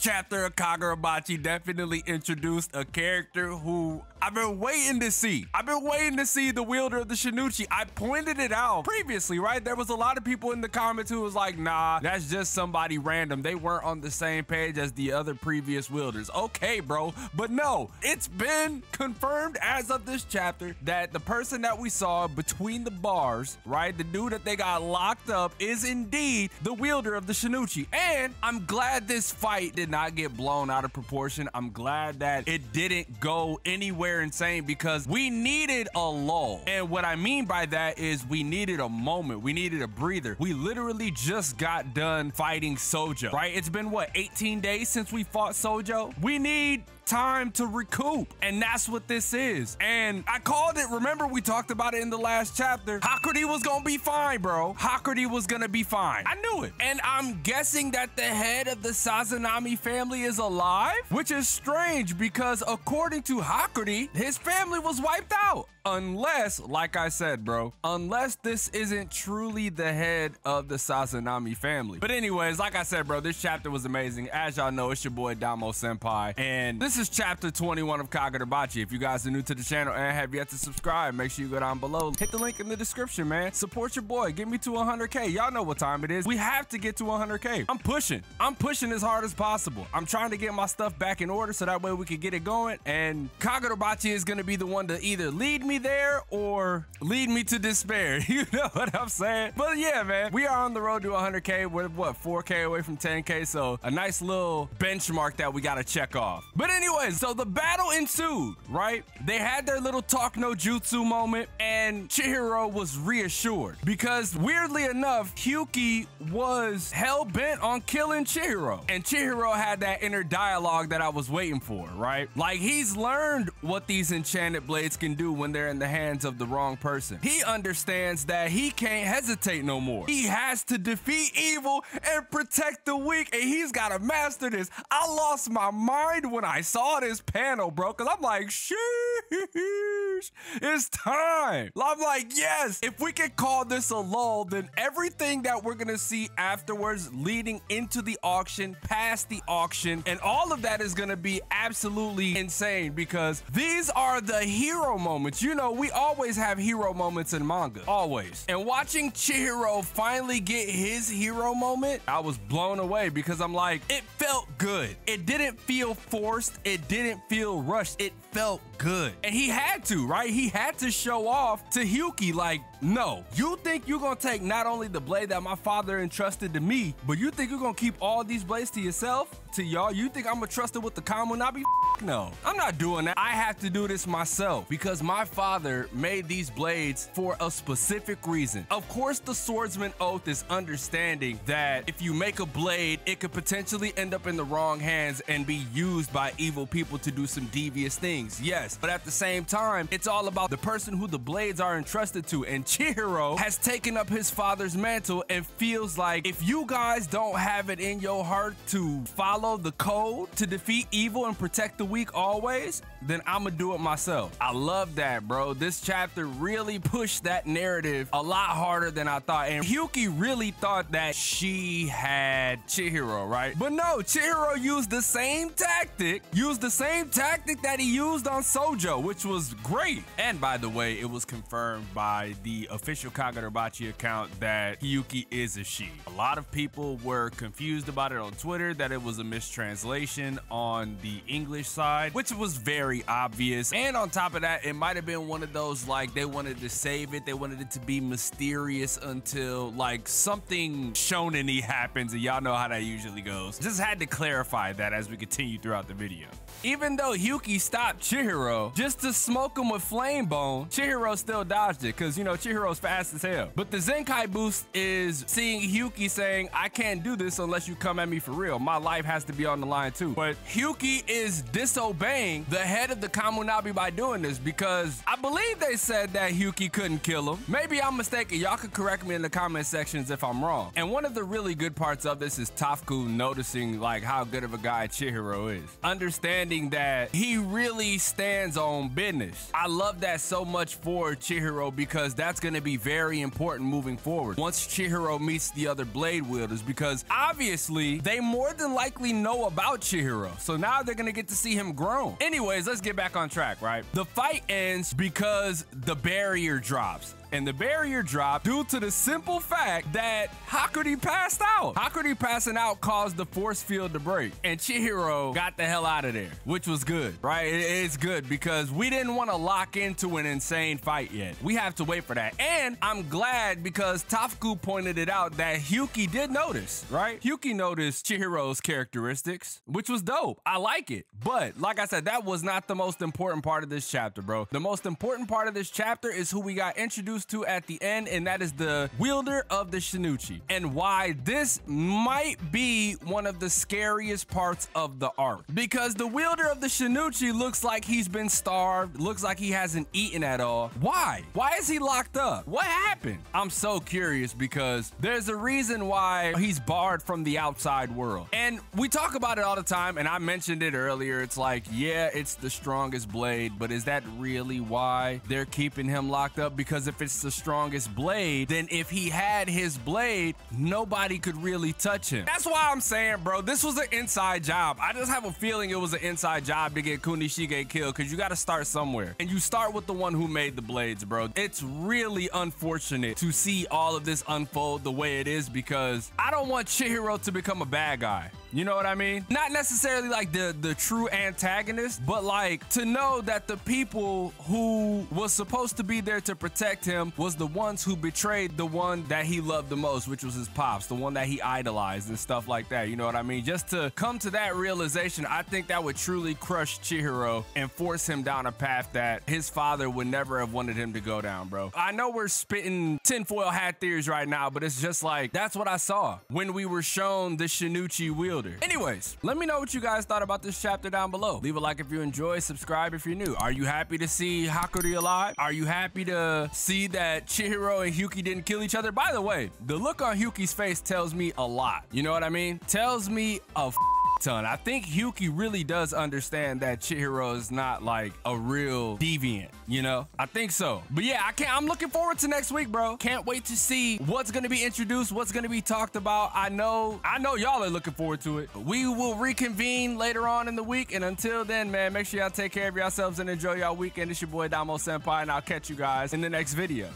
chapter of Kagurabachi definitely introduced a character who I've been waiting to see. I've been waiting to see the wielder of the Shinichi. I pointed it out previously, right? There was a lot of people in the comments who was like, nah, that's just somebody random. They weren't on the same page as the other previous wielders. Okay, bro, but no, it's been confirmed as of this chapter that the person that we saw between the bars, right? The dude that they got locked up is indeed the wielder of the Shinichi. And I'm glad this fight did not get blown out of proportion. I'm glad that it didn't go anywhere insane because we needed a lull. And what I mean by that is we needed a moment. We needed a breather. We literally just got done fighting Sojo, right? It's been what, 18 days since we fought Sojo? We need time to recoup, and that's what this is. And I called it, remember we talked about it in the last chapter, Hakurei was gonna be fine, bro. Hakurei was gonna be fine. I knew it. And I'm guessing that the head of the Sazanami family is alive, which is strange because according to Hakurei, his family was wiped out. Unless, like I said, bro, unless this isn't truly the head of the Sazanami family. But anyways, like I said, bro, this chapter was amazing. As y'all know, it's your boy DomoSenpai, and this is chapter 21 of Kagurabachi. If you guys are new to the channel and have yet to subscribe, make sure you go down below. Hit the link in the description, man. Support your boy. Get me to 100K. Y'all know what time it is. We have to get to 100K. I'm pushing as hard as possible. I'm trying to get my stuff back in order so that way we can get it going. And Kagurabachi is going to be the one to either lead me there or lead me to despair. You know what I'm saying? But yeah, man, we are on the road to 100K. We're what, 4K away from 10K. So a nice little benchmark that we got to check off. But anyways, so the battle ensued, right? They had their little talk no jutsu moment and CHIHIRO was reassured because weirdly enough, HIYUKI was hell bent on killing CHIHIRO, and CHIHIRO had that inner dialogue that I was waiting for, right? Like he's learned what these enchanted blades can do when they're in the hands of the wrong person. He understands that he can't hesitate no more. He has to defeat evil and protect the weak, and he's got to master this. I lost my mind when I saw this panel, bro, because I'm like, sheesh, it's time. I'm like, yes, if we can call this a lull, then everything that we're gonna see afterwards leading into the auction, past the auction, and all of that is gonna be absolutely insane because these are the hero moments. You know, we always have hero moments in manga, always. And watching CHIHIRO finally get his hero moment, I was blown away because I'm like, it felt good. It didn't feel forced. It didn't feel rushed. It felt good. And he had to, right? He had to show off to HIYUKI like, no, you think you're gonna take not only the blade that my father entrusted to me, but you think you're gonna keep all these blades to yourself, to y'all? You think I'm gonna trust it with the Kamunabi? No, I'm not doing that. I have to do this myself because my father made these blades for a specific reason. Of course, the swordsman oath is understanding that if you make a blade, it could potentially end up in the wrong hands and be used by evil people to do some devious things. Yes, but at the same time, it's all about the person who the blades are entrusted to. And CHIHIRO has taken up his father's mantle and feels like if you guys don't have it in your heart to follow the code to defeat evil and protect the weak always, then I'm gonna do it myself. I love that, bro. This chapter really pushed that narrative a lot harder than I thought. And HIYUKI really thought that she had CHIHIRO, right? But no, CHIHIRO used the same tactic that he used on Sojo, which was great. And by the way, it was confirmed by the official Kagurabachi account that HIYUKI is a she. A lot of people were confused about it on Twitter, that it was a mistranslation on the English side, which was very obvious. And on top of that, it might have been one of those, like, they wanted to save it. They wanted it to be mysterious until like something shonen-y happens, and y'all know how that usually goes. Just had to clarify that as we continue throughout the video. Even though HIYUKI stopped CHIHIRO just to smoke him with Flame Bone, CHIHIRO still dodged it because, you know, CHIHIRO's fast as hell. But the Zenkai boost is seeing HIYUKI saying, I can't do this unless you come at me for real. My life has to be on the line too. But HIYUKI is disobeying the head of the Kamunabi by doing this because I believe they said that HIYUKI couldn't kill him. Maybe I'm mistaken. Y'all can correct me in the comment sections if I'm wrong. And one of the really good parts of this is Tofku noticing like how good of a guy CHIHIRO is. Understanding that he really stands on business. I love that so much for CHIHIRO because that's going to be very important moving forward once CHIHIRO meets the other blade wielders, because obviously they more than likely really know about Chihiro. So now they're gonna get to see him grown. Anyways, let's get back on track, right? The fight ends because the barrier drops. And the barrier dropped due to the simple fact that Hakuri passed out. Hakuri passing out caused the force field to break, and Chihiro got the hell out of there, which was good, right? It's good because we didn't want to lock into an insane fight yet. We have to wait for that. And I'm glad because Tafuku pointed it out that HIYUKI did notice, right? HIYUKI noticed Chihiro's characteristics, which was dope. I like it. But like I said, that was not the most important part of this chapter, bro. The most important part of this chapter is who we got introduced to at the end, and that is the wielder of the Shinichi, and why this might be one of the scariest parts of the arc, because the wielder of the Shinichi looks like he's been starved, looks like he hasn't eaten at all. Why is he locked up? What happened? I'm so curious because there's a reason why he's barred from the outside world, and we talk about it all the time, and I mentioned it earlier. It's like, yeah, it's the strongest blade, but is that really why they're keeping him locked up? Because if it's the strongest blade, then if he had his blade, nobody could really touch him. That's why I'm saying, bro, this was an inside job. I just have a feeling it was an inside job to get Kunishige killed, because you got to start somewhere, and you start with the one who made the blades, bro. It's really unfortunate to see all of this unfold the way it is, because I don't want Chihiro to become a bad guy. You know what I mean? Not necessarily like the true antagonist, but like to know that the people who was supposed to be there to protect him was the ones who betrayed the one that he loved the most, which was his pops, the one that he idolized and stuff like that. You know what I mean? Just to come to that realization, I think that would truly crush Chihiro and force him down a path that his father would never have wanted him to go down, bro. I know we're spitting tinfoil hat theories right now, but it's just like, that's what I saw when we were shown the Shinichi wielder. Anyways, let me know what you guys thought about this chapter down below. Leave a like if you enjoyed, subscribe if you're new. Are you happy to see Hakuri alive? Are you happy to see that Chihiro and HIYUKI didn't kill each other? By the way, the look on HIYUKI's face tells me a lot. You know what I mean? Tells me a ton. I think HIYUKI really does understand that Chihiro is not like a real deviant, you know? I think so. But yeah, I'm looking forward to next week, bro. Can't wait to see what's gonna be introduced, what's gonna be talked about. I know y'all are looking forward to it. We will reconvene later on in the week, and until then, man, make sure y'all take care of yourselves and enjoy y'all weekend. It's your boy DomoSenpai, and I'll catch you guys in the next video.